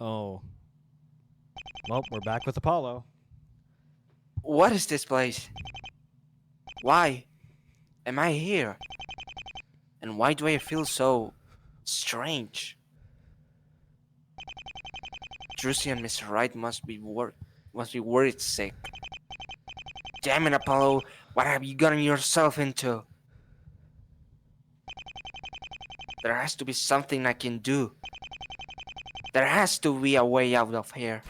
Oh. Well, we're back with Apollo. What is this place? Why am I here? And why do I feel so strange? Drusy and Mr. Wright must be worried sick. Damn it, Apollo! What have you gotten yourself into? There has to be something I can do. There has to be a way out of here.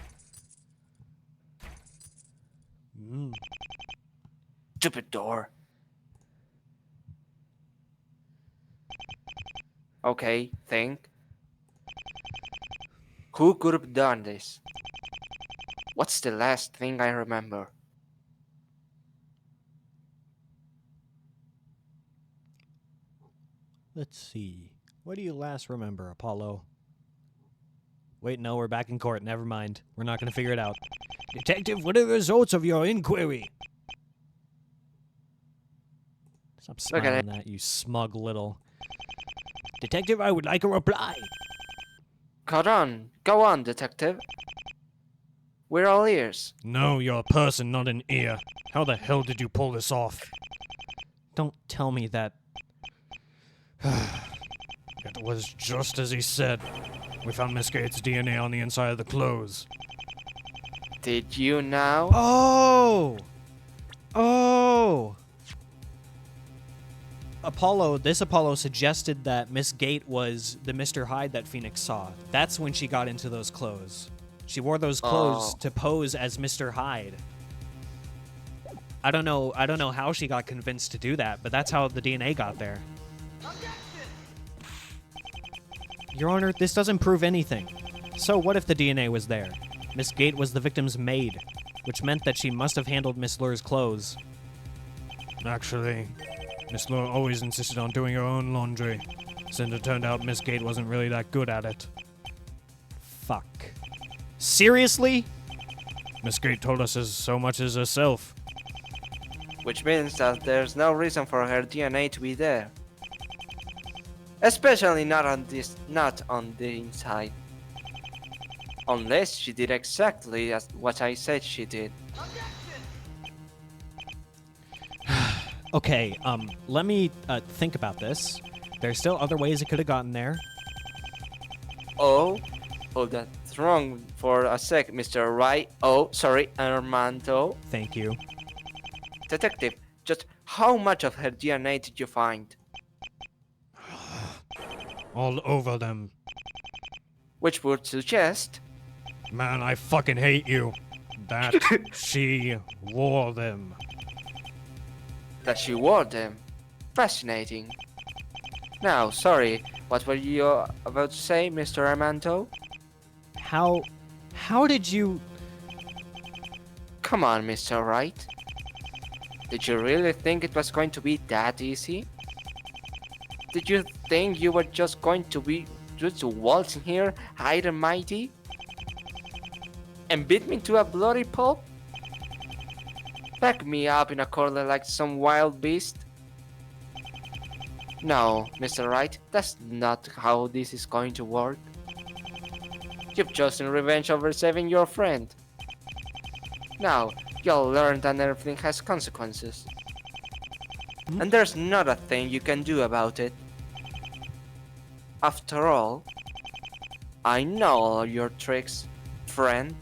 Mm. Stupid door. Okay, think. Who could have done this? What's the last thing I remember? Let's see. What do you last remember, Apollo? Wait, no, we're back in court. Never mind. We're not going to figure it out. Detective, what are the results of your inquiry? Stop Look at smiling it. at you smug little... Detective, I would like a reply. Go on, detective. We're all ears. No, you're a person, not an ear. How the hell did you pull this off? Don't tell me that... It was just as he said. We found Miss Gates' DNA on the inside of the clothes. Did you now? Oh! Oh! This Apollo suggested that Miss Gate was the Mr. Hyde that Phoenix saw. That's when she got into those clothes. She wore those clothes to pose as Mr. Hyde. I don't know how she got convinced to do that, but that's how the DNA got there. Your Honor, this doesn't prove anything. So what if the DNA was there? Miss Gate was the victim's maid, which meant that she must have handled Miss Lure's clothes. Actually, Miss Lure always insisted on doing her own laundry, since it turned out Miss Gate wasn't really that good at it. Fuck. Seriously? Miss Gate told us as so much as herself. Which means that there's no reason for her DNA to be there. Especially not on the inside. Unless she did exactly as what I said she did. Okay, let me think about this. There's still other ways it could have gotten there. Oh, that's wrong for a sec, Mr. Wright. Oh, sorry, Armando. Thank you. Detective, just how much of her DNA did you find? All over them. Which would suggest Man, I fucking hate you. That she wore them. that she wore them. Fascinating. Now, sorry, what were you about to say, Mr. Armando? How did you... Come on, Mr. Wright. Did you really think it was going to be that easy? Did you think you were just going to waltz in here, high and mighty? And beat me to a bloody pulp? Pack me up in a corner like some wild beast? No, Mr. Wright, that's not how this is going to work. You've chosen revenge over saving your friend. Now, you'll learn that everything has consequences. And there's not a thing you can do about it. After all, I know all your tricks, friend.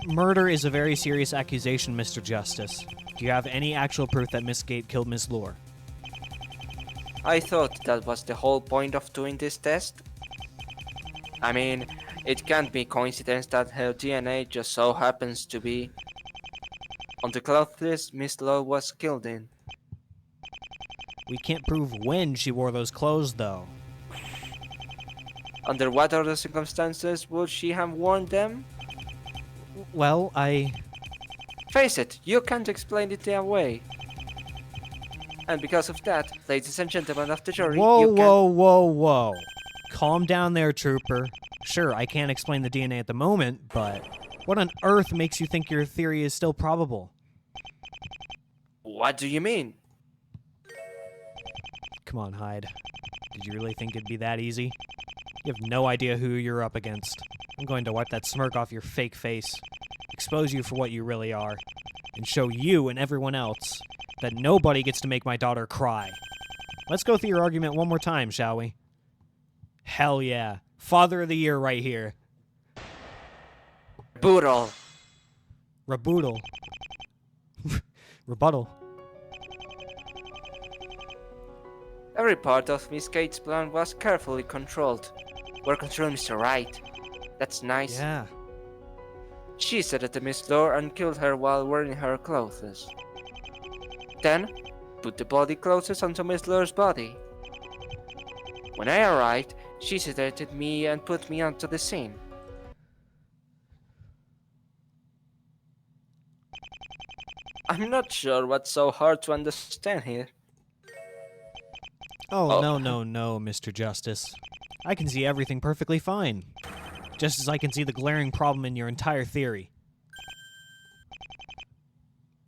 Murder is a very serious accusation, Mr. Justice. Do you have any actual proof that Miss Gate killed Miss Lure? I thought that was the whole point of doing this test. I mean, it can't be coincidence that her DNA just so happens to be on the clothes Miss Lure was killed in. We can't prove when she wore those clothes, though. Under what other circumstances would she have worn them? Well, Face it, you can't explain it away. And because of that, ladies and gentlemen of the jury, Whoa, you can... whoa. Calm down there, Trooper. Sure, I can't explain the DNA at the moment, but what on earth makes you think your theory is still probable? What do you mean? Come on, Hyde. Did you really think it'd be that easy? You have no idea who you're up against. I'm going to wipe that smirk off your fake face, expose you for what you really are, and show you and everyone else that nobody gets to make my daughter cry. Let's go through your argument one more time, shall we? Hell yeah. Father of the Year right here. Boodle. Rebuttal. Rebuttal. Every part of Miss Kate's plan was carefully controlled. Well controlled, Mr. Right. That's nice. Yeah. She sedated Miss Lore and killed her while wearing her clothes. Then, put the body clothes onto Miss Lore's body. When I arrived, she sedated me and put me onto the scene. I'm not sure what's so hard to understand here. Oh, Oh. no, Mr. Justice. I can see everything perfectly fine. Just as I can see the glaring problem in your entire theory.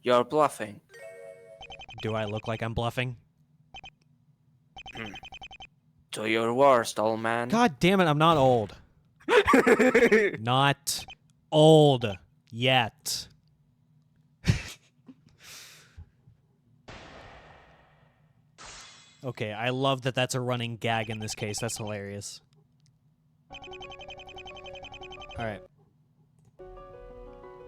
You're bluffing. Do I look like I'm bluffing? To your worst, old man. God damn it, I'm not old. Not old yet. Okay, I love that that's a running gag in this case. That's hilarious. Alright.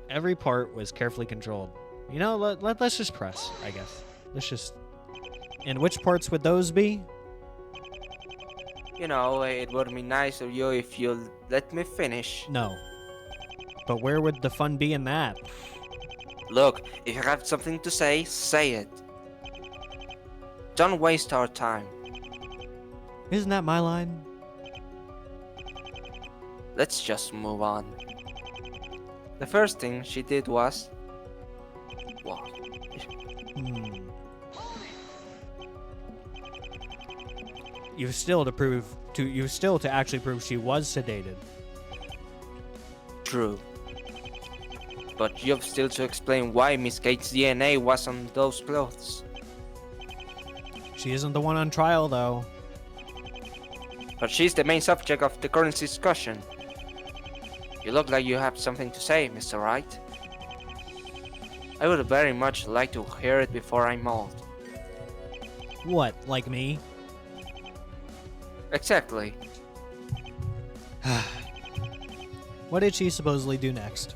Every part was carefully controlled. You know, let's just press, I guess. Let's just... And which parts would those be? You know, it would be nice of you if you let me finish. No. But where would the fun be in that? Look, if you have something to say, say it. Don't waste our time. Isn't that my line? Let's just move on. The first thing she did was... What? You've still to actually prove she was sedated. True. But you've still to explain why Miss Kate's DNA was on those clothes. She isn't the one on trial, though. But she's the main subject of the current discussion. You look like you have something to say, Mr. Wright. I would very much like to hear it before I mold. What, like me? Exactly. What did she supposedly do next?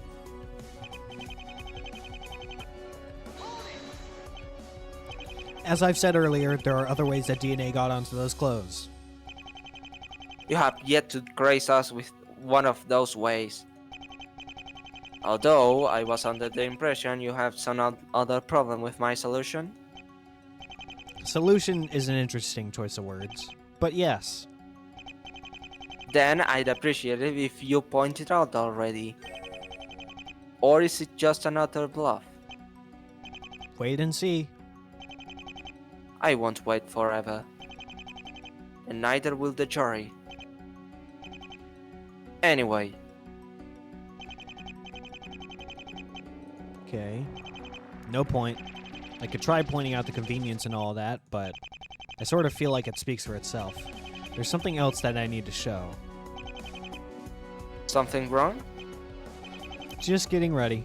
As I've said earlier, there are other ways that DNA got onto those clothes. You have yet to grace us with one of those ways. Although I was under the impression you have some other problem with my solution. Solution is an interesting choice of words, but yes. Then I'd appreciate it if you point it out already. Or is it just another bluff? Wait and see. I won't wait forever. And neither will the jury. Anyway. Okay. No point. I could try pointing out the convenience and all that, but I sort of feel like it speaks for itself. There's something else that I need to show. Something wrong? Just getting ready.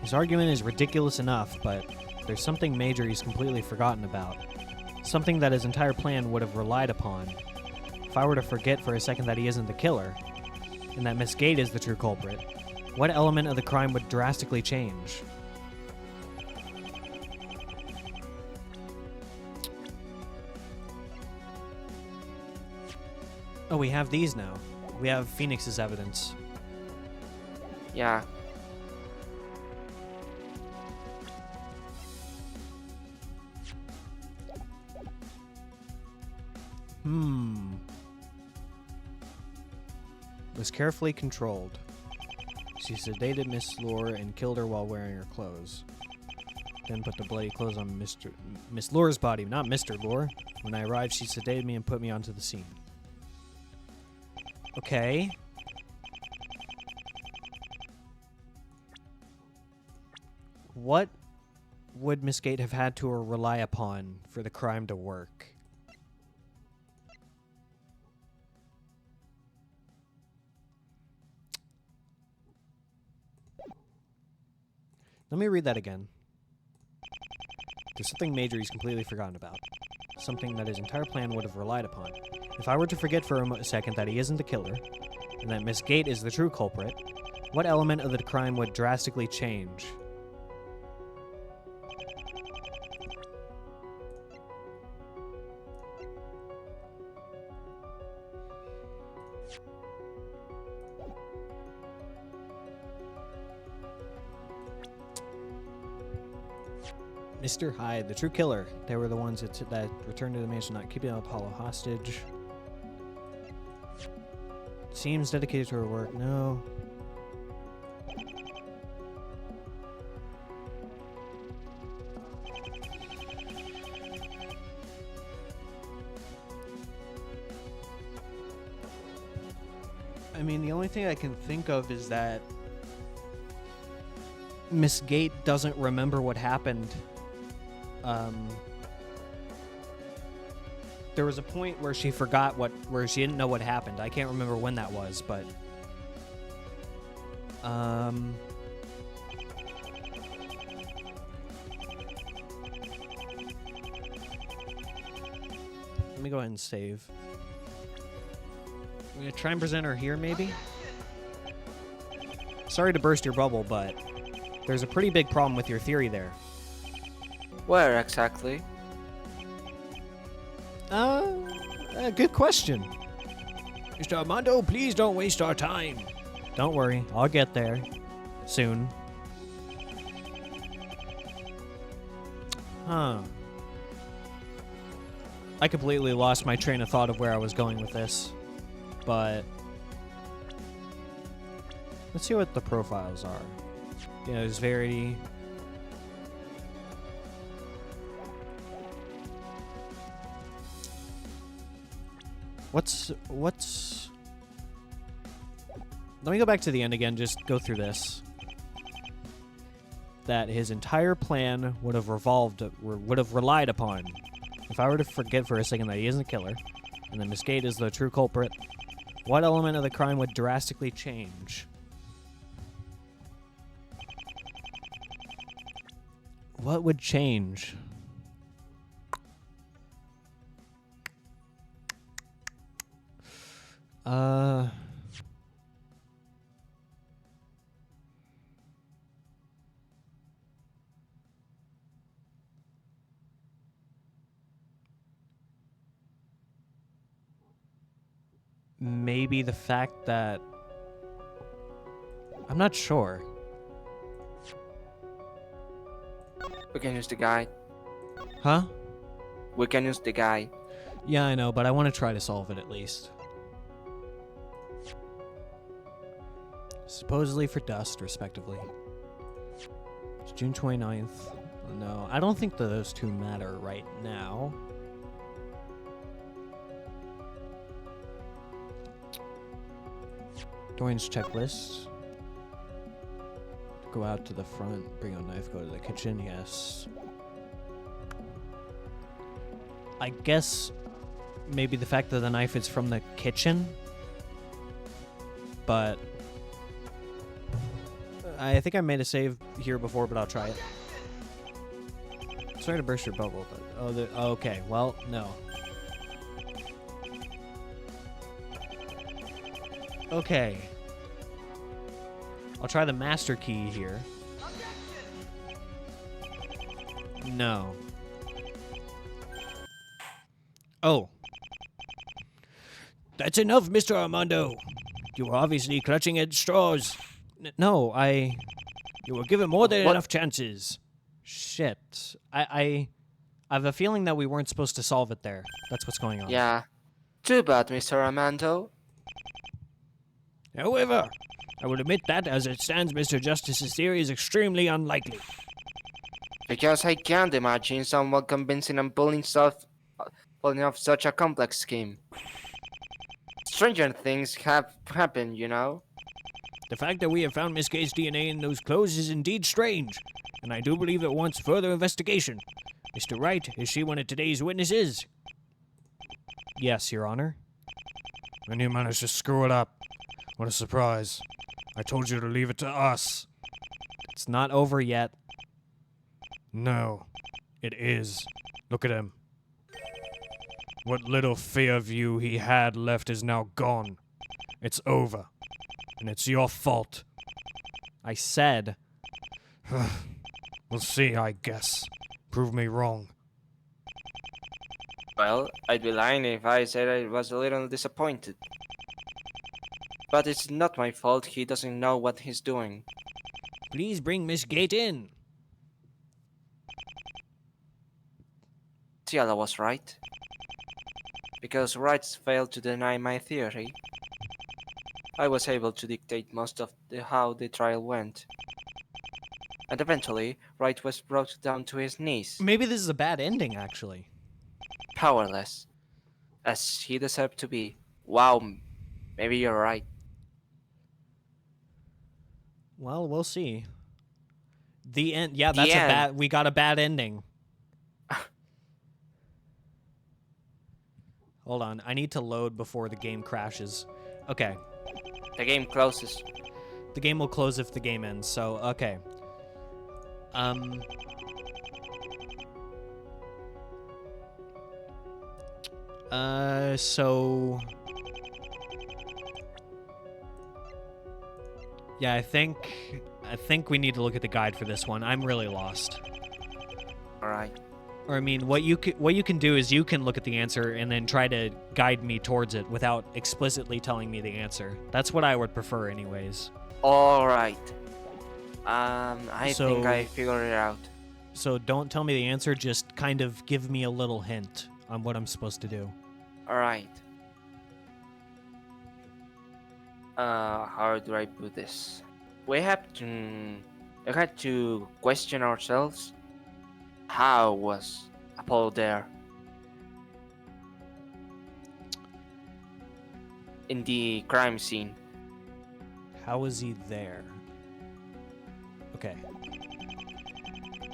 His argument is ridiculous enough, but there's something major he's completely forgotten about. Something that his entire plan would have relied upon. If I were to forget for a second that he isn't the killer, and that Miss Gate is the true culprit, what element of the crime would drastically change? Oh, we have these now. We have Phoenix's evidence. Yeah. Was carefully controlled. She sedated Miss Lore and killed her while wearing her clothes. Then put the bloody clothes on Miss Lore's body, not Mr. Lore. When I arrived, she sedated me and put me onto the scene. Okay. What would Miss Gate have had to rely upon for the crime to work? Let me read that again. There's something major he's completely forgotten about. Something that his entire plan would have relied upon. If I were to forget for a second that he isn't the killer, and that Miss Gate is the true culprit, what element of the crime would drastically change? Mr. Hyde, the true killer. They were the ones that returned to the mansion, not keeping Apollo hostage. Seems dedicated to her work. No. I mean, the only thing I can think of is that Miss Gate doesn't remember what happened. There was a point where she forgot where she didn't know what happened. I can't remember when that was, but let me go ahead and save. I'm gonna try and present her here, maybe? Sorry to burst your bubble, but there's a pretty big problem with your theory there. Where exactly? Good question. Mr. Armando, please don't waste our time. Don't worry, I'll get there. Soon. Huh. I completely lost my train of thought of where I was going with this. But let's see what the profiles are. You know, it's very... What's... Let me go back to the end again, just go through this. That his entire plan would have relied upon. If I were to forget for a second that he isn't the killer, and that Miss Gate is the true culprit, what element of the crime would drastically change? What would change? Maybe the fact that... I'm not sure. We can use the guide. Huh? We can use the guide. Yeah, I know, but I want to try to solve it at least. Supposedly for dust, respectively. It's June 29th. No, I don't think that those two matter right now. Dwayne's checklist. Go out to the front, bring a knife, go to the kitchen, yes. I guess maybe the fact that the knife is from the kitchen, but I think I made a save here before, but I'll try it. Sorry to burst your bubble, but okay, well, no. Okay. I'll try the master key here. No. Oh. That's enough, Mr. Armando. You were obviously clutching at straws. No, You were given more than enough chances. Shit. I have a feeling that we weren't supposed to solve it there. That's what's going on. Yeah. Too bad, Mr. Armando. However, I will admit that, as it stands, Mr. Justice's theory is extremely unlikely. Because I can't imagine someone convincing and pulling off such a complex scheme. Stranger things have happened, you know? The fact that we have found Miss Gate's DNA in those clothes is indeed strange, and I do believe it wants further investigation. Mr. Wright, is she one of today's witnesses? Yes, Your Honor. And you managed to screw it up. What a surprise. I told you to leave it to us. It's not over yet. No, it is. Look at him. What little fear of you he had left is now gone. It's over. And it's your fault. I said, We'll see, I guess. Prove me wrong. Well, I'd be lying if I said I was a little disappointed. But it's not my fault he doesn't know what he's doing. please bring Miss Gate in. Tiala was right. Because Wright failed to deny my theory, I was able to dictate most of how the trial went. And eventually, Wright was brought down to his knees, Maybe this is a bad ending, actually. powerless, as he deserved to be. Wow, maybe you're right. Well, we'll see. The end. Yeah, The that's end. a bad. We got a bad ending. Hold on, I need to load before the game crashes. Okay, The game closes. the game will close if the game ends. So okay. So yeah, I think we need to look at the guide for this one. I'm really lost. Alright. Or I mean, what you can do is you can look at the answer and then try to guide me towards it without explicitly telling me the answer. That's what I would prefer, anyways. Alright. I So- think I figured it out. So don't tell me the answer. Just kind of give me a little hint on what I'm supposed to do. Alright. How do I put this? We had to question ourselves. How was Apollo there? In the crime scene. How is he there? Okay.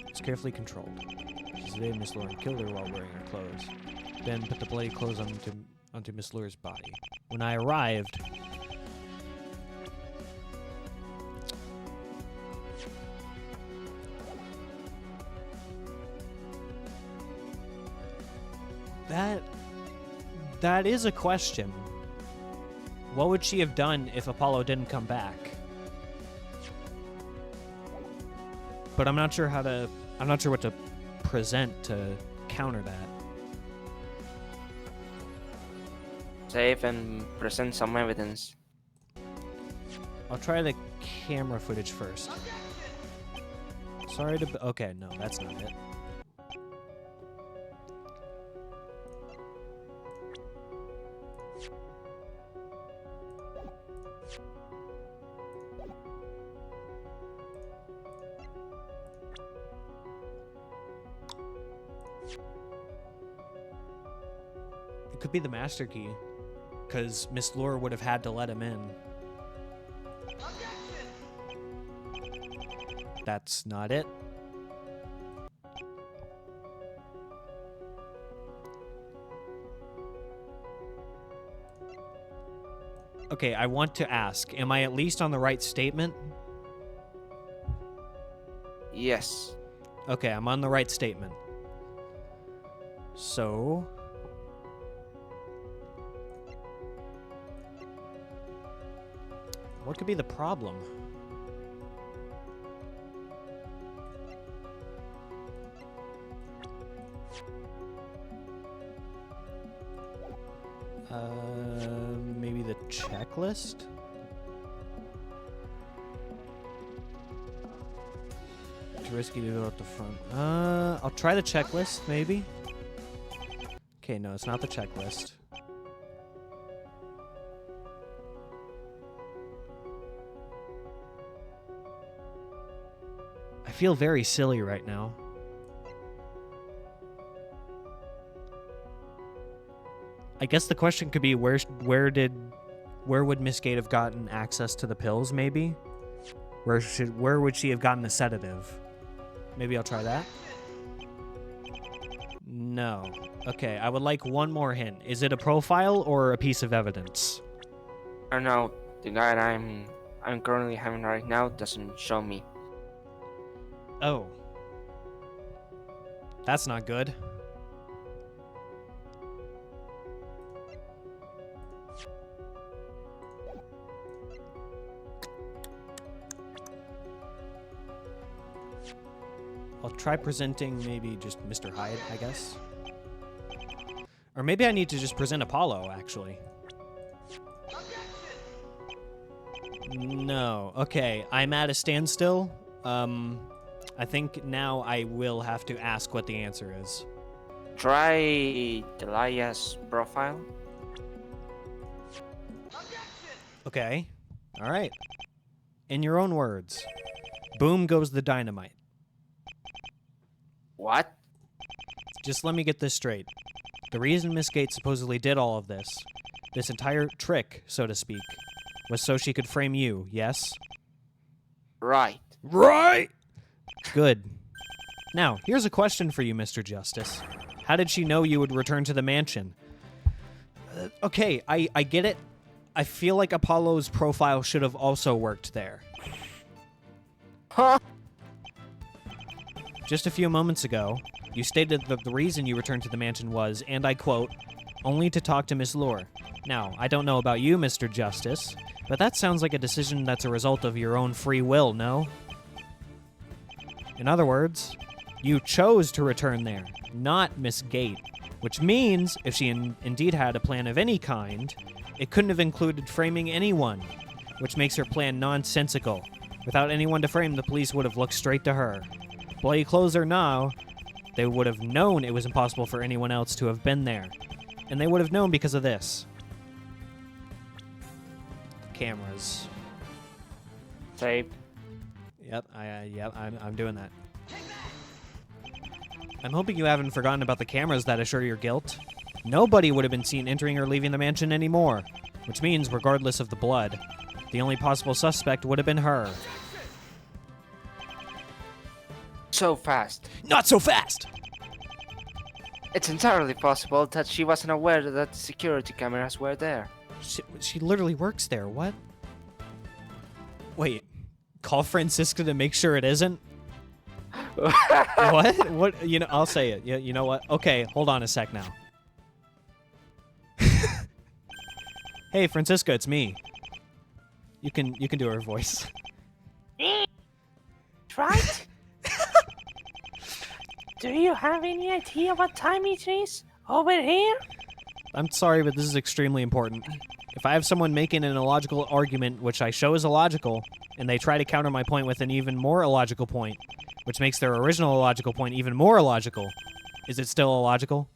It's carefully controlled. She sedated Miss Laura and killed her while wearing her clothes. Then put the bloody clothes onto Miss Laura's body. When I arrived, that is a question. What would she have done if Apollo didn't come back? But I'm not sure what to present to counter that. Save and present some evidence. I'll try the camera footage first. Sorry to... Okay, no, that's not it. It could be the master key, because Miss Lure would have had to let him in. That's not it. Okay, I want to ask, am I at least on the right statement? Yes. Okay, I'm on the right statement. So... what could be the problem? Maybe the checklist? Too risky to go up the front. I'll try the checklist, maybe. Okay, no, it's not the checklist. I feel very silly right now. I guess the question could be where would Miss Gate have gotten access to the pills, maybe? Where would she have gotten a sedative? Maybe I'll try that. No. Okay, I would like one more hint. Is it a profile or a piece of evidence? I don't know. The guide I'm currently having right now doesn't show me. Oh. That's not good. I'll try presenting maybe just Mr. Hyde, I guess. Or maybe I need to just present Apollo, actually. No. Okay, I'm at a standstill. I think now I will have to ask what the answer is. Try Deliah's profile. Okay. All right. In your own words, boom goes the dynamite. What? Just let me get this straight. The reason Miss Gates supposedly did all of this entire trick, so to speak, was so she could frame you, yes? Right. Right! Good. Now, here's a question for you, Mr. Justice. How did she know you would return to the mansion? Okay, I get it. I feel like Apollo's profile should have also worked there. Huh? Just a few moments ago, you stated that the reason you returned to the mansion was, and I quote, only to talk to Miss Lure. Now, I don't know about you, Mr. Justice, but that sounds like a decision that's a result of your own free will, no? In other words, you chose to return there, not Miss Gate, which means if she indeed had a plan of any kind, it couldn't have included framing anyone, which makes her plan nonsensical. Without anyone to frame, the police would have looked straight to her. Bloody clothes or no, they would have known it was impossible for anyone else to have been there. And they would have known because of this. Cameras. Tape. Yep, I'm doing that. I'm hoping you haven't forgotten about the cameras that assure your guilt. Nobody would have been seen entering or leaving the mansion anymore, which means, regardless of the blood, the only possible suspect would have been her. So fast. Not so fast! It's entirely possible that she wasn't aware that the security cameras were there. She literally works there, what? Wait, call Francisca to make sure it isn't? What? What? You know, I'll say it. You know what? Okay, hold on a sec now. Hey, Francisca, it's me. You can do her voice. Right? Do you have any idea what time it is over here? I'm sorry, but this is extremely important. If I have someone making an illogical argument, which I show is illogical, and they try to counter my point with an even more illogical point, which makes their original illogical point even more illogical, is it still illogical?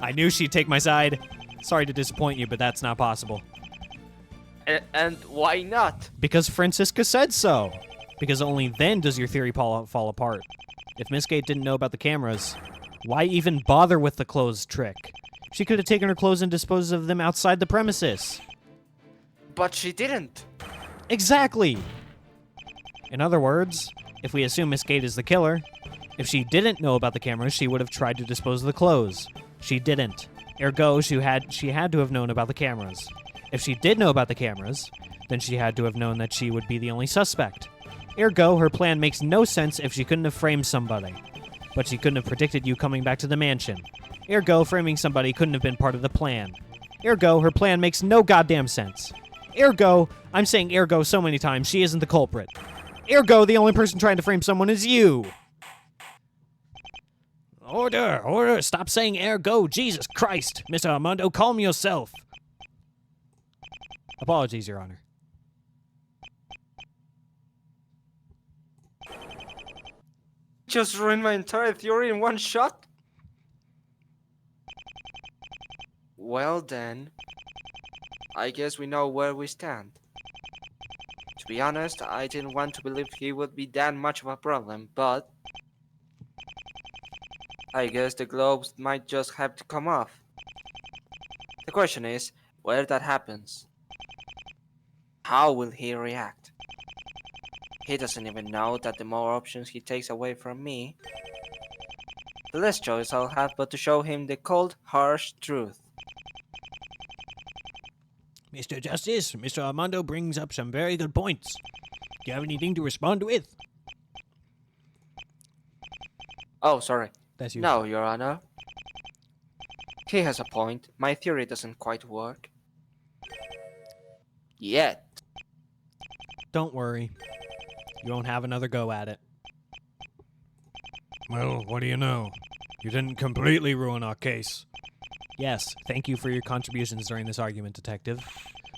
I knew she'd take my side. Sorry to disappoint you, but that's not possible. And why not? Because Francisca said so. Because only then does your theory fall apart. If Miss Gate didn't know about the cameras, why even bother with the clothes trick? She could have taken her clothes and disposed of them outside the premises. But she didn't. Exactly! In other words, if we assume Miss Gate is the killer, if she didn't know about the cameras, she would have tried to dispose of the clothes. She didn't. Ergo, she had to have known about the cameras. If she did know about the cameras, then she had to have known that she would be the only suspect. Ergo, her plan makes no sense if she couldn't have framed somebody. But she couldn't have predicted you coming back to the mansion. Ergo, framing somebody couldn't have been part of the plan. Ergo, her plan makes no goddamn sense. Ergo, I'm saying ergo so many times, she isn't the culprit. Ergo, the only person trying to frame someone is you. Order, stop saying ergo, Jesus Christ. Mr. Armando, calm yourself. Apologies, Your Honor. Just ruined my entire theory in one shot? Well then, I guess we know where we stand. To be honest, I didn't want to believe he would be that much of a problem, but I guess the globes might just have to come off. The question is, where that happens, how will he react? He doesn't even know that the more options he takes away from me, the less choice I'll have but to show him the cold, harsh truth. Mr. Justice, Mr. Armando brings up some very good points. you have anything to respond with? Oh, sorry. That's you. No, Your Honor. He has a point. My theory doesn't quite work. Yet. Don't worry. You won't have another go at it. Well, what do you know? You didn't completely ruin our case. Yes, thank you for your contributions during this argument, Detective.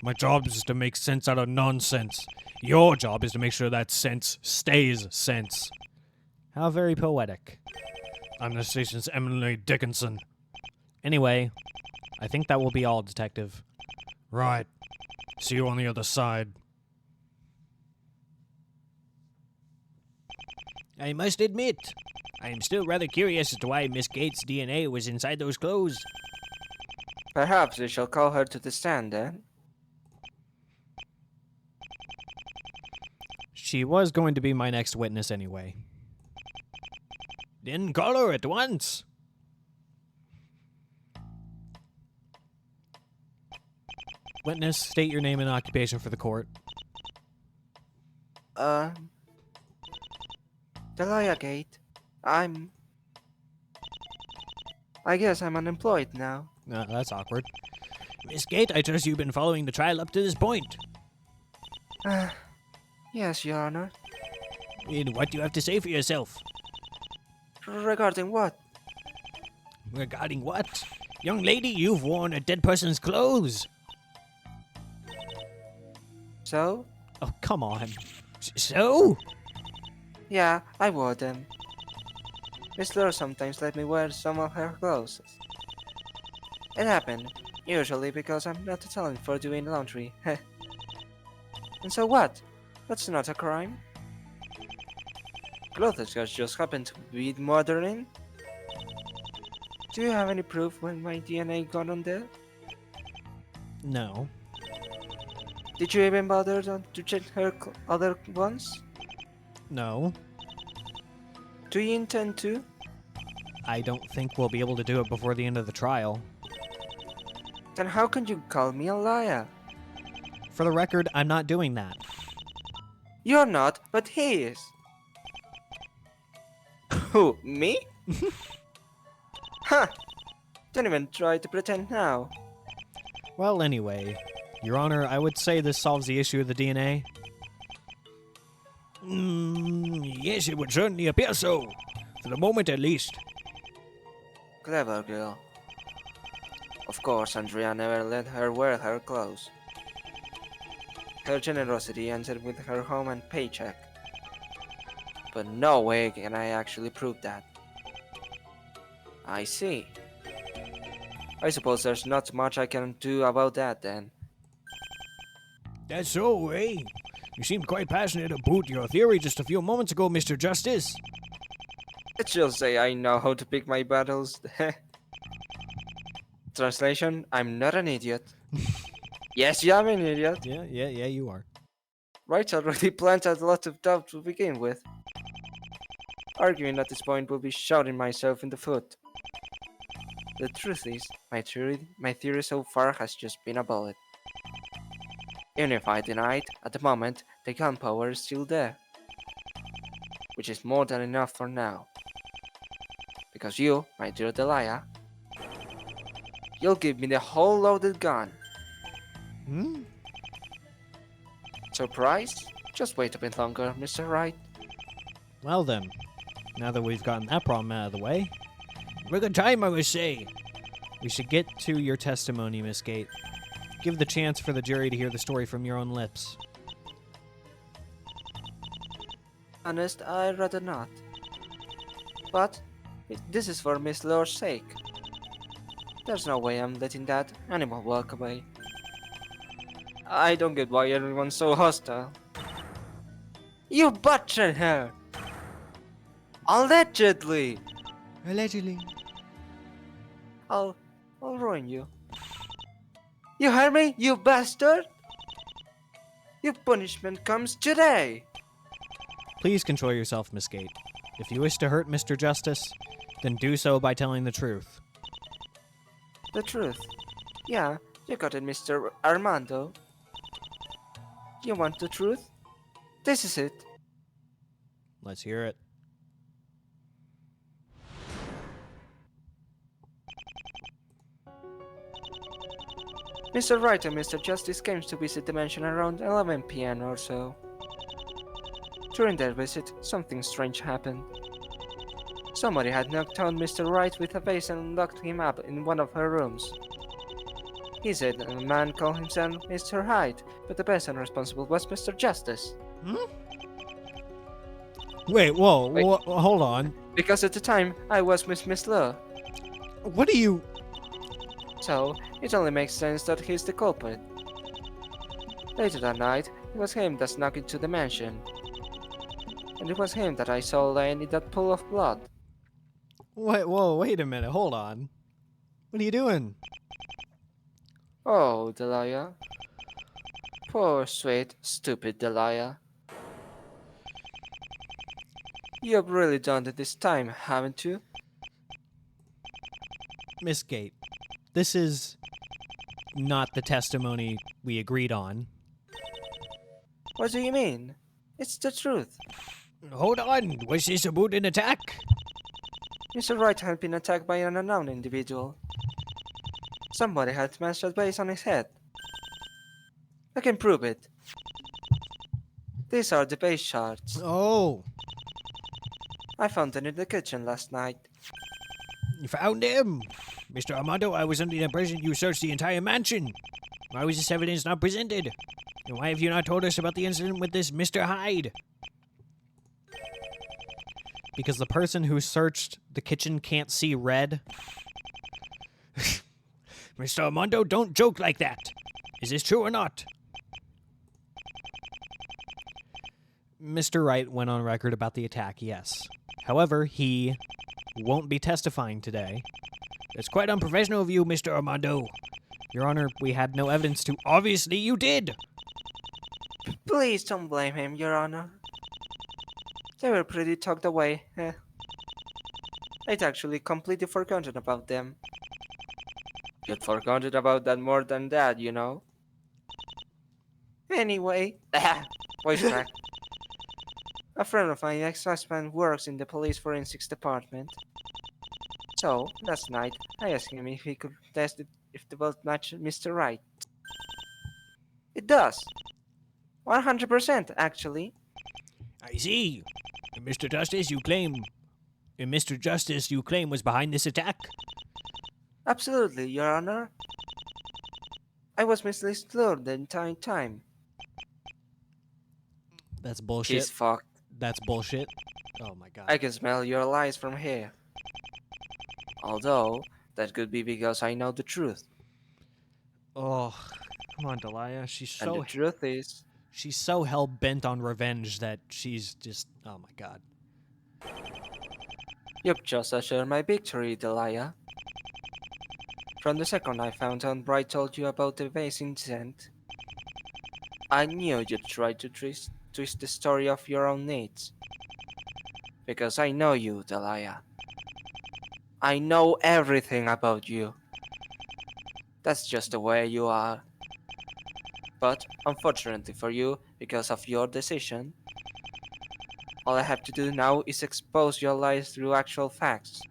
My job is to make sense out of nonsense. Your job is to make sure that sense stays sense. How very poetic. I'm the station's Emily Dickinson. Anyway, I think that will be all, Detective. Right. See you on the other side. I must admit, I am still rather curious as to why Miss Gates' DNA was inside those clothes. Perhaps we shall call her to the stand then. She was going to be my next witness anyway. Then call her at once. Witness, state your name and occupation for the court. Deliah Gate. I guess I'm unemployed now. That's awkward. Miss Gate, I trust you've been following the trial up to this point. Yes, Your Honor. And what do you have to say for yourself? Regarding what? Regarding what? Young lady, you've worn a dead person's clothes. So? Oh, come on. So? Yeah, I wore them. Miss Lure sometimes let me wear some of her clothes. It happened, usually because I'm not a talent for doing laundry. And so what? That's not a crime. Clothes just happen to be modern. Do you have any proof when my DNA got on there? No. Did you even bother to check her other ones? No. Do you intend to? I don't think we'll be able to do it before the end of the trial. Then how can you call me a liar? For the record, I'm not doing that. You're not, but he is. Who, me? Huh! Don't even try to pretend now. Well, anyway, Your Honor, I would say this solves the issue of the DNA. Yes, it would certainly appear so. For the moment, at least. Clever girl. Of course, Andrea never let her wear her clothes. Her generosity ended with her home and paycheck. But no way can I actually prove that. I see. I suppose there's not much I can do about that then. That's so, eh? You seemed quite passionate about your theory just a few moments ago, Mr. Justice. Let's just say I know how to pick my battles. Translation, I'm not an idiot. Yes, I'm an idiot. Yeah, you are. Wright already planted a lot of doubt to begin with. Arguing at this point will be shooting myself in the foot. The truth is, my theory so far has just been a bullet. Even if I deny it, at the moment, the gunpowder is still there. Which is more than enough for now. Because you, my dear Deliah, you'll give me the whole loaded gun. Surprised? Just wait a bit longer, Mr. Wright. Well then, now that we've gotten that problem out of the way, We're good time, I would say. we should get to your testimony, Miss Gate. Give the chance for the jury to hear the story from your own lips. Honest, I'd rather not. But this is for Miss Lure's sake. There's no way I'm letting that animal walk away. I don't get why everyone's so hostile. You butchered her! Allegedly! Allegedly. I'll ruin you. You heard me, you bastard? Your punishment comes today! Please control yourself, Miss Gate. If you wish to hurt Mr. Justice, then do so by telling the truth. The truth. Yeah, you got it, Mr. Armando. You want the truth? This is it. Let's hear it. Mr. Wright and Mr. Justice came to visit the mansion around 11 p.m. or so. During their visit, something strange happened. Somebody had knocked on Mr. Wright with a vase and locked him up in one of her rooms. He said a man called himself Mr. Hyde, but the person responsible was Mr. Justice. Wait, whoa, Wait. hold on. Because at the time, I was with Miss Lure. What are you... So, it only makes sense that he's the culprit. Later that night, it was him that snuck into the mansion. And it was him that I saw laying in that pool of blood. Wait a minute, hold on. What are you doing? Oh, Deliah. Poor, sweet, stupid Deliah. You've really done it this time, haven't you? Miss Gate, this is not the testimony we agreed on. What do you mean? It's the truth. Hold on, was this about an attack? Mr. Wright had been attacked by an unknown individual. Somebody had smashed a vase on his head. I can prove it. These are the vase shards. Oh, I found them in the kitchen last night. You found him? Mr. Armando, I was under the impression you searched the entire mansion. Why was this evidence not presented? And why have you not told us about the incident with this Mr. Hyde? because the person who searched the kitchen can't see red. Mr. Armando, don't joke like that. Is this true or not? Mr. Wright went on record about the attack, yes. However, he won't be testifying today. It's quite unprofessional of you, Mr. Armando. Your Honor, we had no evidence to... Obviously you did. Please don't blame him, Your Honor. They were pretty tucked away. I'd actually completely forgotten about them. You'd forgotten about that more than that, you know. Anyway, voice crack. A friend of my ex-husband works in the police forensics department. So, last night, I asked him if he could test it if the vote matched Mr. Wright. It does. 100% actually. I see. And Mr. Justice, you claim was behind this attack? Absolutely, Your Honor. I was misled the entire time. That's bullshit. He's fucked. That's bullshit. Oh my god. I can smell your lies from here. Although, that could be because I know the truth. Oh, come on, Deliah. And the truth is, She's so hell-bent on revenge that she's just... Oh my god. you've just assured my victory, Deliah. From the second I found out Bright told you about the vase incident, I knew you'd try to twist the story of your own needs. Because I know you, Deliah. I know everything about you. That's just the way you are. But, unfortunately for you, because of your decision, all I have to do now is expose your lies through actual facts.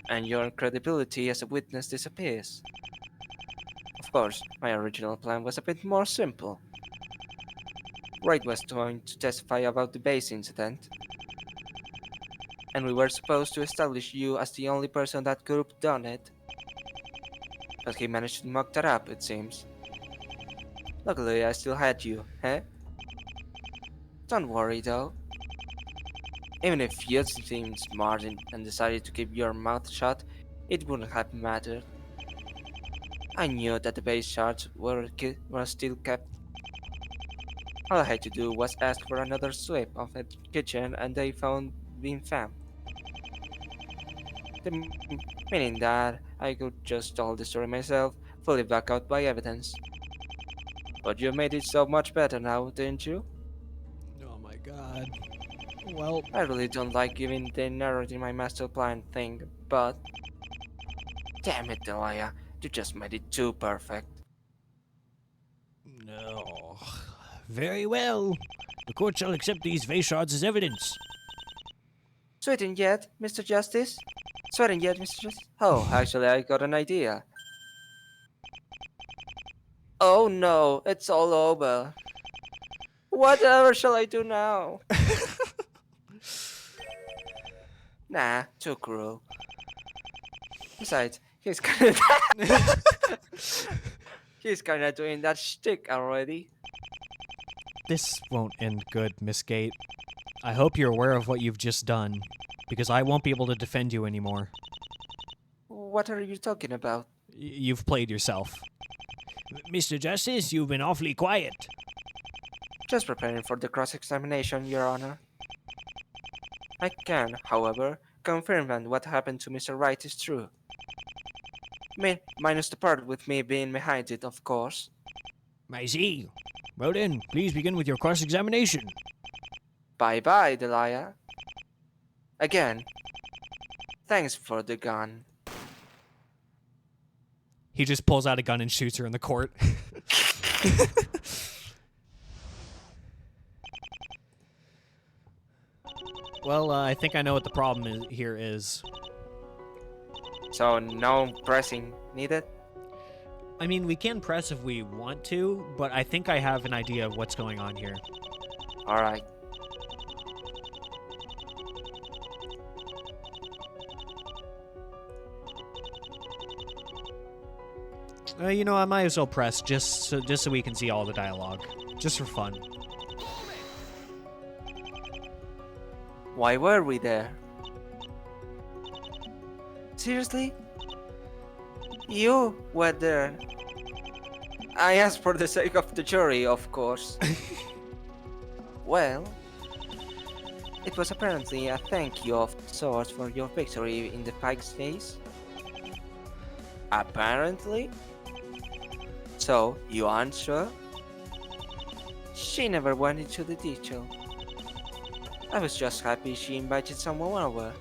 And your credibility as a witness disappears. Of course, my original plan was a bit more simple. Wright was going to testify about the base incident, and we were supposed to establish you as the only person that could have done it. But he managed to muck that up, it seems. Luckily, I still had you, eh? Don't worry, though. Even if you seemed smart and decided to keep your mouth shut, it wouldn't have mattered. I knew that the base shards were still kept. All I had to do was ask for another sweep of the kitchen and they found being found. Meaning that I could just tell the story myself, fully backed out by evidence. But you made it so much better now, didn't you? Oh my god. Well... I really don't like giving the narrative my master plan thing, but... Damn it, Deliah, you just made it too perfect. No. Very well. The court shall accept these vase shards as evidence. Sweating yet, Mr. Justice? Sweating yet, Mr. Justice? Oh, actually, I got an idea. Oh no, it's all over. Whatever shall I do now? Nah, too cruel. Besides, he's kinda he's kinda doing that shtick already. This won't end good, Miss Gate. I hope you're aware of what you've just done, because I won't be able to defend you anymore. What are you talking about? You've played yourself. Mr. Justice, you've been awfully quiet. Just preparing for the cross-examination, Your Honor. I can, however, confirm that what happened to Mr. Wright is true. Minus the part with me being behind it, of course. I see. Well then, please begin with your cross-examination. Bye-bye, Deliah. Again, thanks for the gun. He just pulls out a gun and shoots her in the court. Well, I think I know what the problem here is. So no pressing needed? I mean, we can press if we want to, but I think I have an idea of what's going on here. Alright. You know, I might as well press just so we can see all the dialogue, just for fun. Why were we there? Seriously? You were there. I asked for the sake of the jury, of course. Well, it was apparently a thank you of sorts for your victory in the Pike's case. Apparently? So, you aren't sure? She never went into the detail. I was just happy she invited someone over.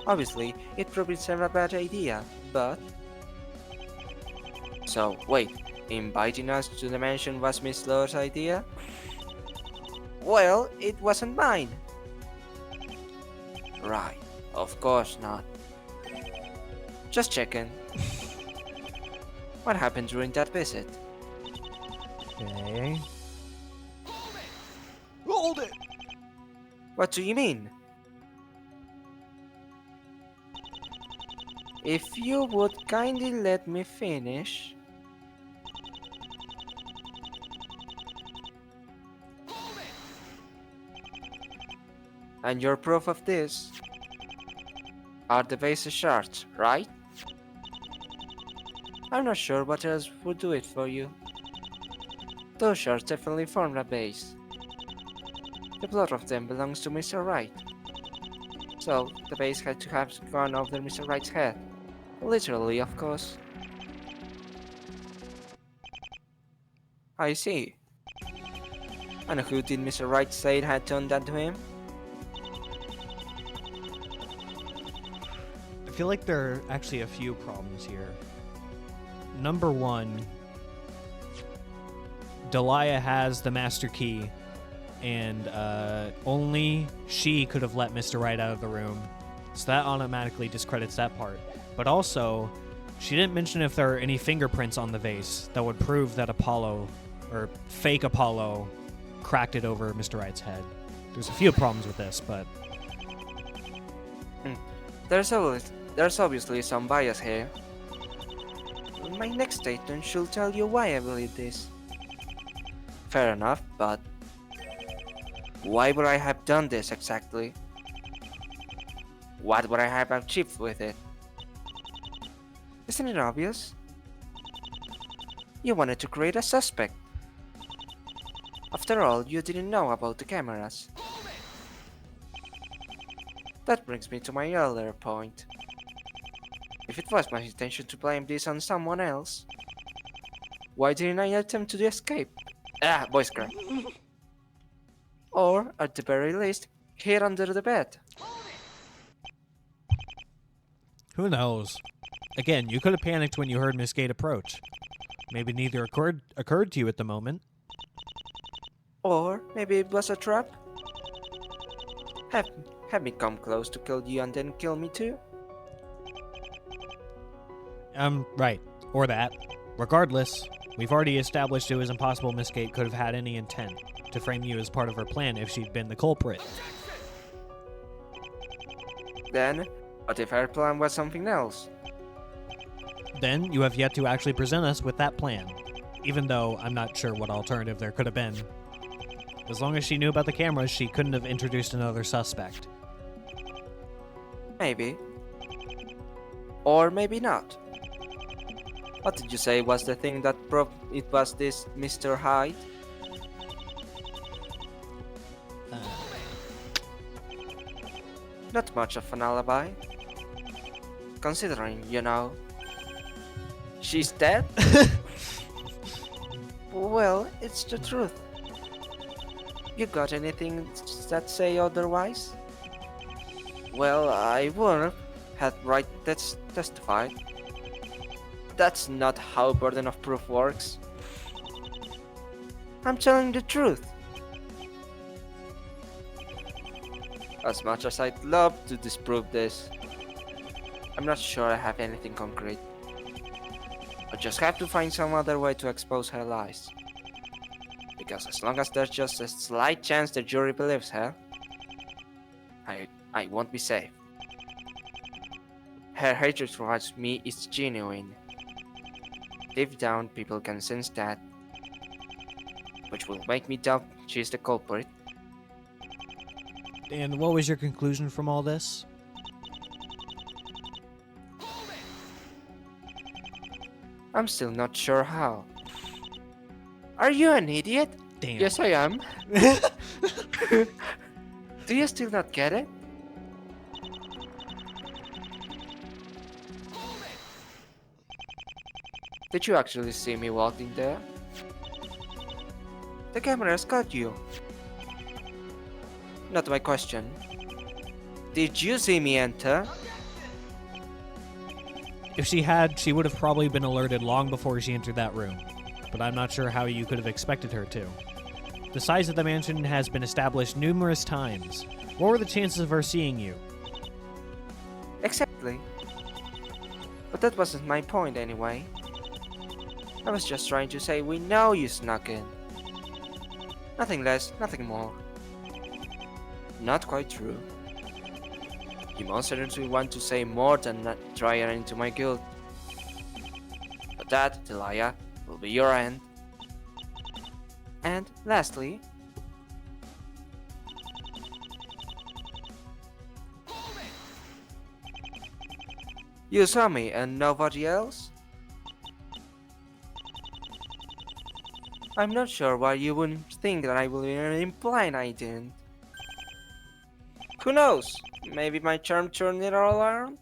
Obviously, it probably seemed a bad idea, but... So, wait, inviting us to the mansion was Miss Lowe's idea? Well, it wasn't mine. Right, of course not. Just checking. What happened during that visit? Okay. Hold it! What do you mean? If you would kindly let me finish. And your proof of this are the vase shards, right? I'm not sure what else would do it for you. Those shards definitely form a base. The blood of them belongs to Mr. Wright. So, the base had to have gone over Mr. Wright's head. Literally, of course. I see. And who did Mr. Wright say had done that to him? I feel like there are actually a few problems here. Number one, Deliah has the master key, and only she could have let Mr. Wright out of the room. So that automatically discredits that part. But also, she didn't mention if there are any fingerprints on the vase that would prove that Apollo, or fake Apollo, cracked it over Mr. Wright's head. There's a few problems with this, but... There's obviously some bias here. My next statement should tell you why I believe this. Fair enough, but... why would I have done this exactly? What would I have achieved with it? Isn't it obvious? You wanted to create a suspect. After all, you didn't know about the cameras. That brings me to my earlier point. If it was my intention to blame this on someone else, why didn't I attempt to escape? Voice crack. Or, at the very least, hid under the bed. Who knows? Again, you could have panicked when you heard Miss Gate approach. Maybe neither occurred to you at the moment. Or maybe it was a trap? Have, have me come close to kill you and then kill me too? Right. Or that. Regardless, we've already established it was impossible Miss Gate could have had any intent to frame you as part of her plan if she'd been the culprit. Then, what if her plan was something else? Then you have yet to actually present us with that plan, even though I'm not sure what alternative there could have been. As long as she knew about the cameras, she couldn't have introduced another suspect. Maybe. Or maybe not. What did you say was the thing that proved it was this Mr. Hyde? Not much of an alibi. Considering, you know, she's dead? Well, it's the truth. You got anything that say otherwise? Well, I would have right testified. That's not how burden of proof works. I'm telling the truth. As much as I'd love to disprove this, I'm not sure I have anything concrete. I just have to find some other way to expose her lies. Because as long as there's just a slight chance the jury believes her, I won't be safe. Her hatred towards me is genuine. Deep down, people can sense that, which will make me doubt she's the culprit. And what was your conclusion from all this? I'm still not sure how. Are you an idiot? Damn. Yes, I am. Do you still not get it? Did you actually see me walking there? The cameras caught you. Not my question. Did you see me enter? If she had, she would have probably been alerted long before she entered that room. But I'm not sure how you could have expected her to. The size of the mansion has been established numerous times. What were the chances of her seeing you? Exactly. But that wasn't my point anyway. I was just trying to say we know you snuck in. Nothing less, nothing more. Not quite true. You most certainly want to say more than not try and into my guild. But that, Deliah, will be your end. And lastly, you saw me and nobody else? I'm not sure why you wouldn't think that I will be implying I didn't. Who knows? Maybe my charm turned it all around?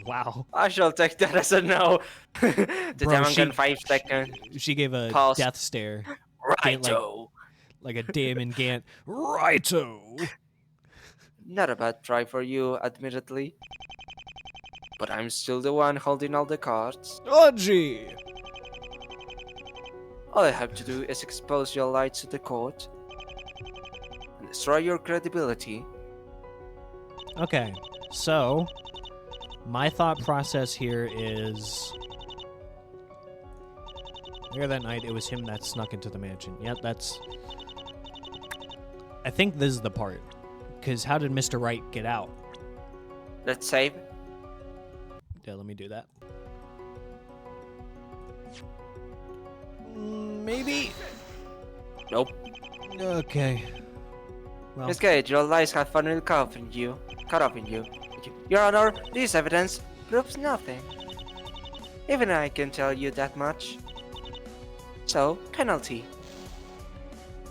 Wow. I shall take that as a no. The Bro, demon she- gun 5 seconds. She gave a Pause. death stare. Righto. Like a Damon Gant. Righto! Not a bad try for you, admittedly. But I'm still the one holding all the cards. Audrey! All I have to do is expose your lies to the court and destroy your credibility. Okay, so my thought process here is later that night it was him that snuck into the mansion. Yep, that's I think this is the part. Because how did Mr. Wright get out? Let's save. Yeah, let me do that. Maybe? Nope. Okay. Well, Miss Gage, your lies have finally caught off in you. Your Honor, this evidence proves nothing. Even I can tell you that much. So, penalty.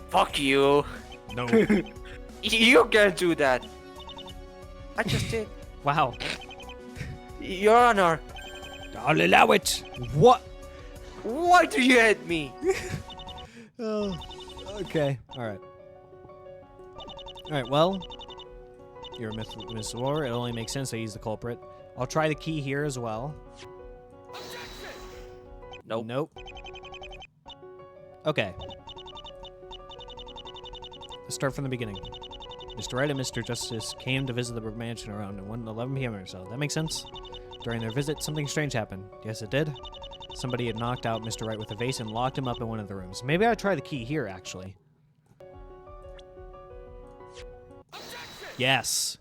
Fuck you. no. You can't do that. I just did. Wow. Your Honor, I'll allow it. What? why do you hate me? Oh, okay. Alright. Alright, well, you're Miss War. It only makes sense that he's the culprit. I'll try the key here as well. Nope. Nope. Okay. Let's start from the beginning. Mr. Wright and Mr. Justice came to visit the mansion around 11 p.m. or so. That makes sense? During their visit, something strange happened. Yes, it did. Somebody had knocked out Mr. Wright with a vase and locked him up in one of the rooms. Maybe I try the key here, actually. Yes.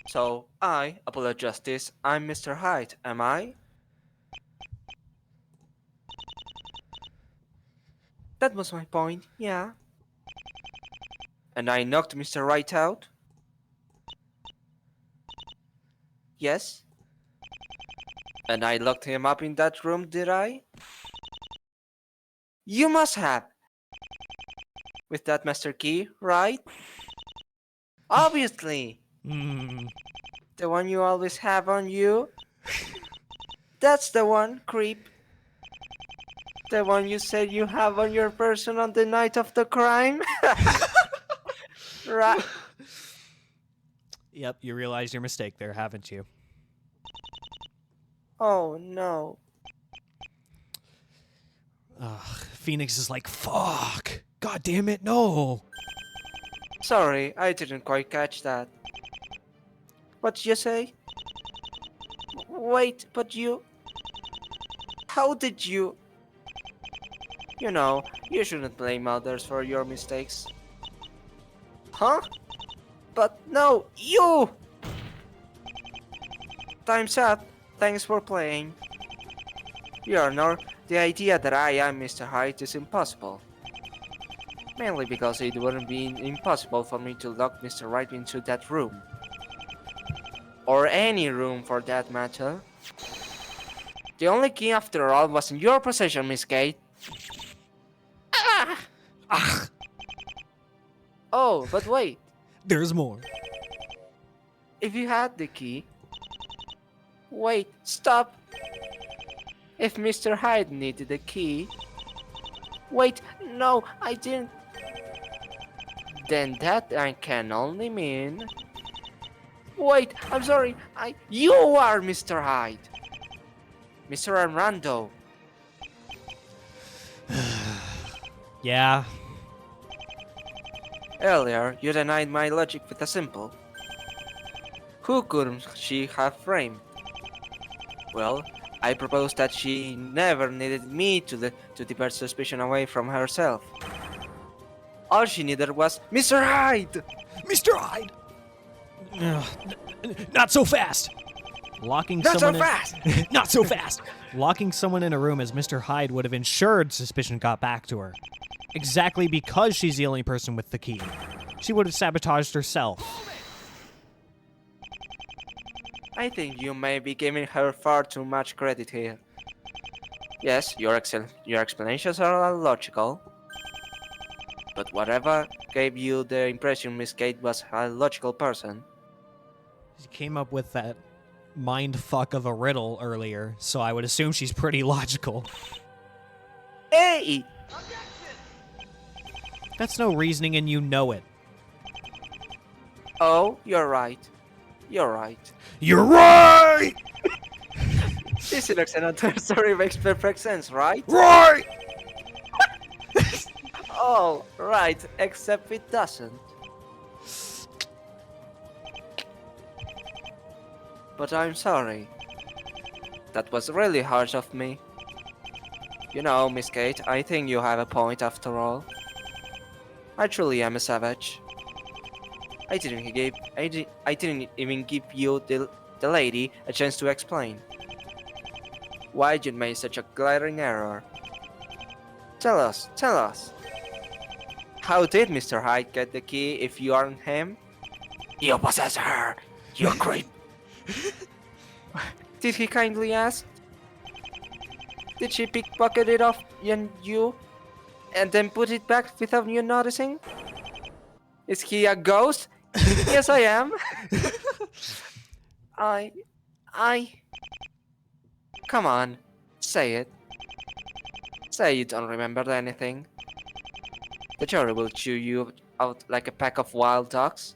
So, I, Apollo Justice, I'm Mr. Hyde, am I? That was my point, yeah. And I knocked Mr. Wright out? Yes. And I locked him up in that room, did I? You must have! With that master key, right? Obviously! Hmm. The one you always have on you? That's the one, creep. The one you said you have on your person on the night of the crime? Right. Yep, you realize your mistake there, haven't you? Oh no. Phoenix is like, fuck! God damn it, no! Sorry, I didn't quite catch that. What'd you say? Wait, but you... How did you... You know, you shouldn't blame others for your mistakes. Huh? But no, you! Time's up. Thanks for playing. Your Honor, the idea that I am Mr. Hyde is impossible. Mainly because it wouldn't be impossible for me to lock Mr. Wright into that room. Or any room for that matter. The only key after all was in your possession, Miss Kate. Ah! Oh, but wait. There's more. If you had the key... Wait, stop! If Mr. Hyde needed the key... Wait, no, I didn't... Then that can only mean... Wait, I'm sorry, You are Mr. Hyde! Mr. Armando. Yeah. Earlier, you denied my logic with a simple. Who could she have framed? Well, I proposed that she never needed me to divert suspicion away from herself. All she needed was Mr. Hyde! Mr. Hyde! Not so fast! Locking Not so someone fast! Not so fast! Locking someone in a room as Mr. Hyde would have ensured suspicion got back to her. Exactly because she's the only person with the key. She would have sabotaged herself. I think you may be giving her far too much credit here. Yes, your explanations are logical. But whatever gave you the impression Miss Kate was a logical person. She came up with that mind fuck of a riddle earlier, so I would assume she's pretty logical. Hey! That's no reasoning and you know it. Oh, you're right. You're right. You're right! This Xenator story makes perfect sense, right? Right! Oh, right, except it doesn't. But I'm sorry. That was really harsh of me. You know, Miss Kate, I think you have a point after all. I truly am a savage. I didn't even give you the lady a chance to explain. Why you made such a glaring error? Tell us. How did Mr. Hyde get the key if you aren't him? You possess her, you creep. Did he kindly ask? Did she pickpocket it off you and then put it back without you noticing? Is he a ghost? Yes, I am. I... Come on, say it. Say you don't remember anything. The jury will chew you out like a pack of wild dogs.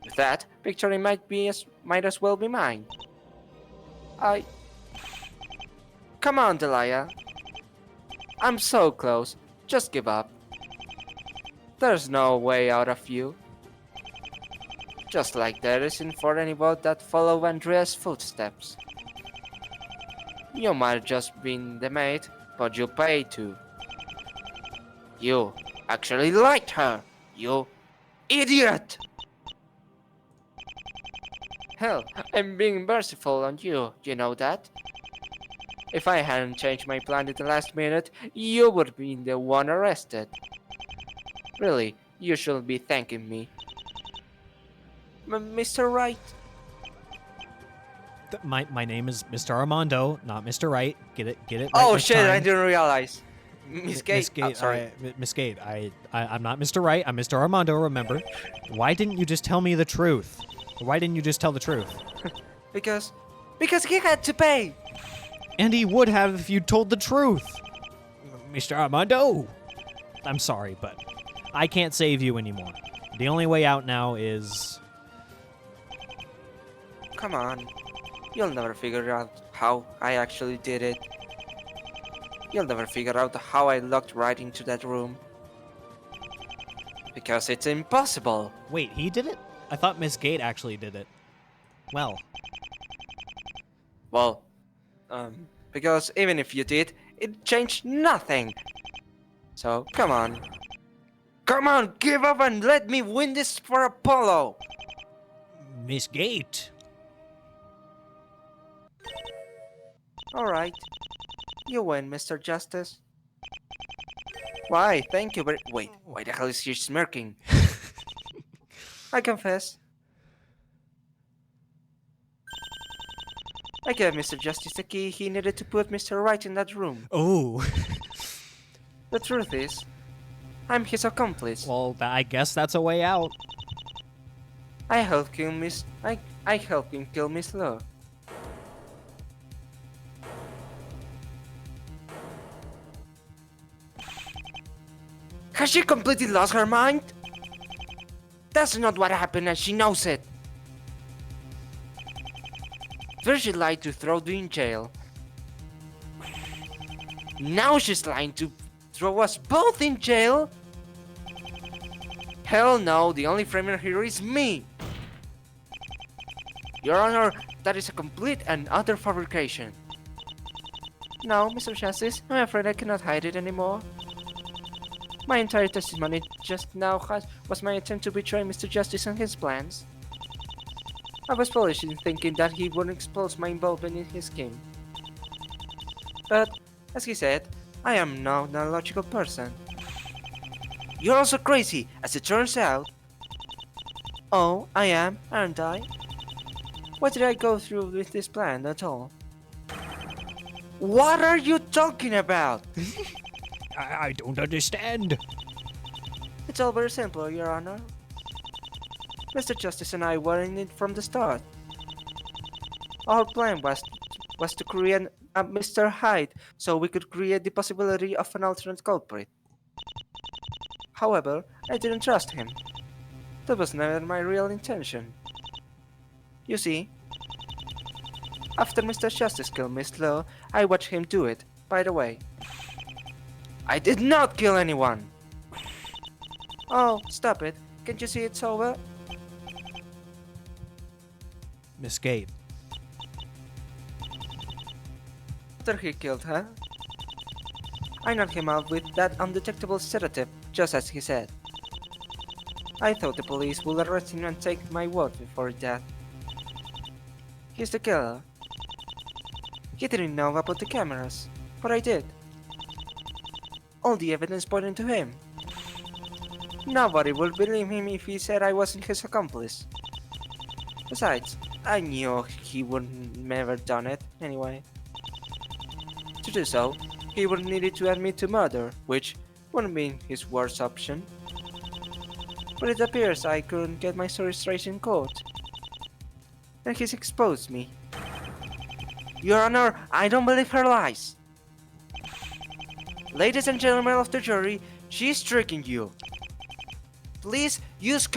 With that, victory might as well be mine. Come on, Deliah. I'm so close. Just give up. There's no way out of you. Just like there isn't for anyone that follow Andrea's footsteps. You might have just been the maid, but you pay too. You actually liked her, you idiot! Hell, I'm being merciful on you, you know that? If I hadn't changed my plan at the last minute, you would have been the one arrested. Really, you should be thanking me. Mr. Wright? My name is Mr. Armando, not Mr. Wright. Get it right Oh this shit, time. I didn't realize. Miss Gate. Miss Gate, sorry. Miss Gate, I'm not Mr. Wright. I'm Mr. Armando. Remember? Why didn't you just tell me the truth? Why didn't you just tell the truth? Because he had to pay. And he would have if you told the truth. Mr. Armando. I'm sorry, but I can't save you anymore. The only way out now is... Come on. You'll never figure out how I actually did it. You'll never figure out how I looked right into that room. Because it's impossible. Wait, he did it? I thought Miss Gate actually did it. Well, Well, because even if you did, it changed nothing. So, come on. Come on, give up and let me win this for Apollo. Miss Gate. Alright. You win, Mr. Justice. Why, thank you very— Wait, why the hell is he smirking? I confess. I gave Mr. Justice the key he needed to put Mr. Wright in that room. Oh. The truth is, I'm his accomplice. Well, I guess that's a way out. I helped kill Miss— I helped him kill Miss Law. Has she completely lost her mind? That's not what happened and she knows it. First she lied to throw you in jail. Now she's lying to throw us both in jail? Hell no, the only framer here is me. Your Honor, that is a complete and utter fabrication. No, Mr. Justice, I'm afraid I cannot hide it anymore. My entire testimony just now was my attempt to betray Mr. Justice and his plans. I was foolish in thinking that he wouldn't expose my involvement in his scheme. But, as he said, I am not a logical person. You're also crazy, as it turns out. Oh, I am, aren't I? What did I go through with this plan at all? What are you talking about? I don't understand. It's all very simple, Your Honor. Mr. Justice and I were in it from the start. Our plan was to create a Mr. Hyde so we could create the possibility of an alternate culprit. However, I didn't trust him. That was never my real intention. You see, after Mr. Justice killed Miss Law, I watched him do it, by the way. I did not kill anyone! Oh, stop it. Can't you see it's over? Miss Gate. After he killed her, I knocked him out with that undetectable sedative, just as he said. I thought the police would arrest him and take my word for that. He's the killer. He didn't know about the cameras, but I did. All the evidence pointed to him. Nobody would believe him if he said I wasn't his accomplice. Besides, I knew he would never done it anyway. To do so, he would needed to admit to murder, which wouldn't be his worst option. But it appears I couldn't get my story straight in court. And he's exposed me. Your Honor, I don't believe her lies. Ladies and gentlemen of the jury, she's tricking you. Please use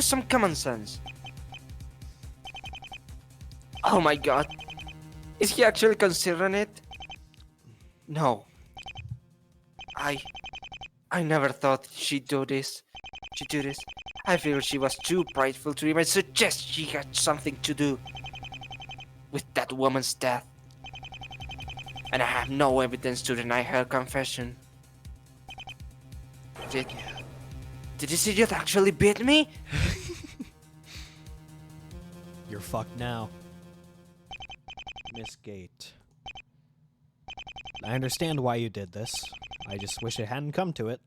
some common sense. Oh my god. Is he actually considering it? No. I never thought she'd do this. She'd do this. I feel she was too prideful to even suggest she had something to do with that woman's death. And I have no evidence to deny her confession. Did this idiot actually beat me? You're fucked now. Miss Gate. I understand why you did this. I just wish it hadn't come to it.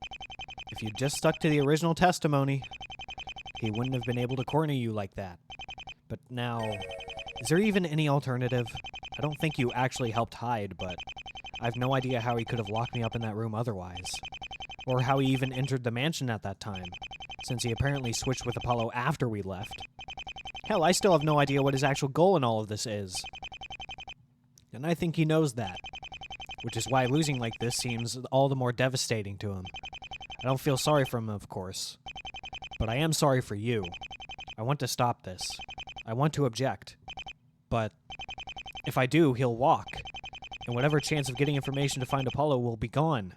If you'd just stuck to the original testimony, he wouldn't have been able to corner you like that. But now, is there even any alternative? I don't think you actually helped hide, but I've no idea how he could have locked me up in that room otherwise. Or how he even entered the mansion at that time, since he apparently switched with Apollo after we left. Hell, I still have no idea what his actual goal in all of this is. And I think he knows that. Which is why losing like this seems all the more devastating to him. I don't feel sorry for him, of course. But I am sorry for you. I want to stop this. I want to object. But if I do, he'll walk. And whatever chance of getting information to find Apollo will be gone.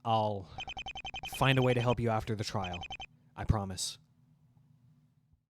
I'll find a way to help you after the trial. I promise.